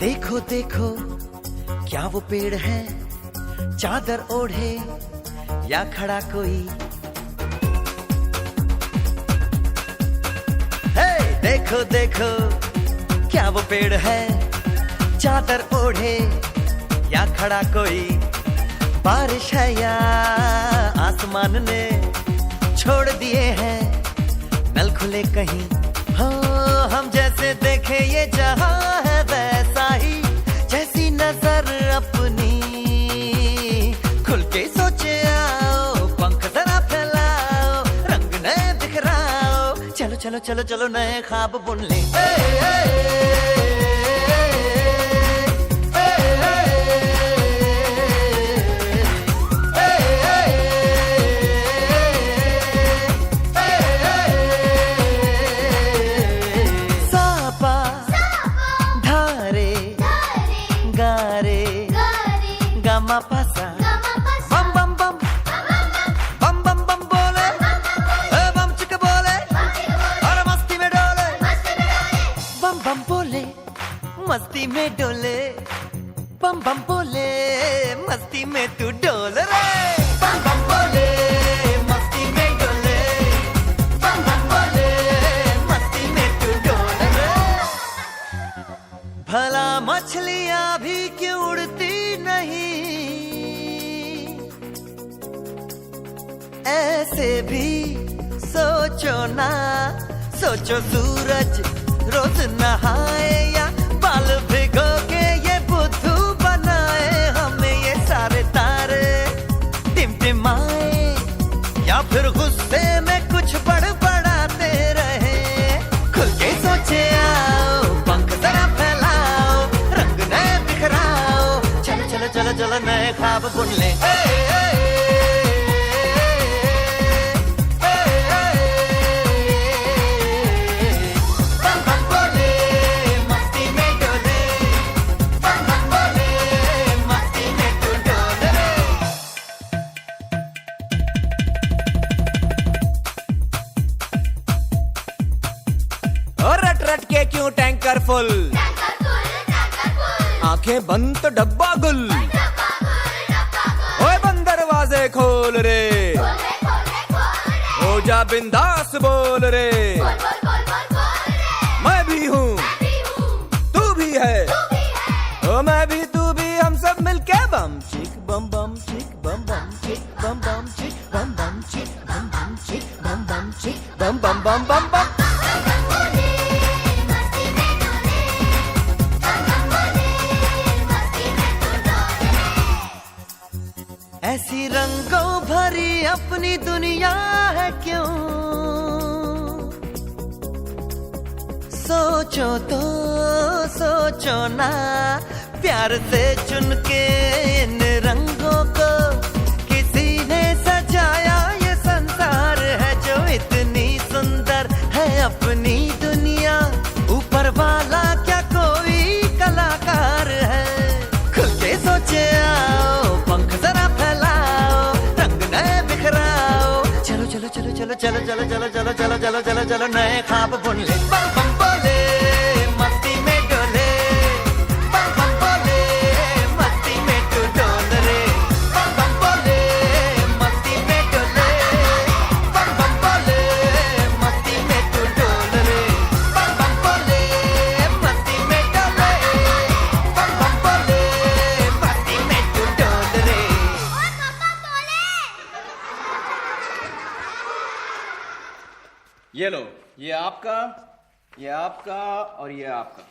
देखो देखो क्या वो पेड़ है, चादर ओढ़े या खड़ा कोई। हे देखो देखो क्या वो पेड़ है, चादर ओढ़े या खड़ा कोई। बारिश है या आसमान ने छोड़ दिए हैं नल खुले कहीं। हो हम जैसे देखे ये जहां है वैसा ही, जैसी नजर अपनी खुल के सोचे आओ। पंख जरा फैलाओ, रंग नए बिखराओ। चलो चलो चलो चलो नए ख्वाब बुन ले। गामा पासा बम बम बम बम बम बम बोले, बम चिक बोले और मस्ती में डोले। बम बम बोले मस्ती में डोले, बम बम बोले मस्ती में तू डोल रे। बम बम बोले मस्ती में डोले, बम बम बोले मस्ती में तू डोल रे। भला मछलियां भी क्यों उड़ती नहीं, ऐसे भी सोचो ना। सोचो सूरज रोज नहाए या बाल भिगो के ये बुद्धू बनाए। हमें ये सारे तारे टिमटिमाए या फिर गुस्से में कुछ बड़बड़ाते रहे। खुल के सोचे आओ, पंख जरा फैलाओ, रंग नए बिखराओ। चलो चलो चलो चलो नए ख्वाब बुन ले। रट रट के क्यों टैंकर फुल, आंखें बंद तो डब्बा गुल। ओए बंद दरवाजे खोल रे, हो जा बिंदास बोल रे। मैं भी हूँ तू भी है, ओ मैं भी तू भी, हम सब मिलके बम चिक बम बम चिक बम बम चिक बम बम चिक बम बम चिक बम बम चिक बम बम चिक बम बम बम बम बम। ऐसी रंगों भरी अपनी दुनिया है क्यों, सोचो तो सोचो ना। प्यार से चुन के इन रंगों को किसी ने सजाया। ये संसार है जो इतनी सुंदर है अपनी दुनिया। ऊपर वाला क्या कोई कलाकार है। खुल के सोचे आओ, पंख जरा फैलाओ, रंग नए बिखराओ। चलो चलो चलो चलो चलो चलो चलो चलो चलो चलो चलो चलो नए ख्वाब बुन ले। बम बम बोले मस्ती में डोले, बम बम बोले मस्ती में तू डोल रे। बम बम बोले मस्ती में डोले, बम बम बोले मस्ती में तू डोल रे। बम बम बोले मस्ती में डोले, बम बम बोले मस्ती में तू डोल रे। ये लो, ये आपका, ये आपका और ये आपका।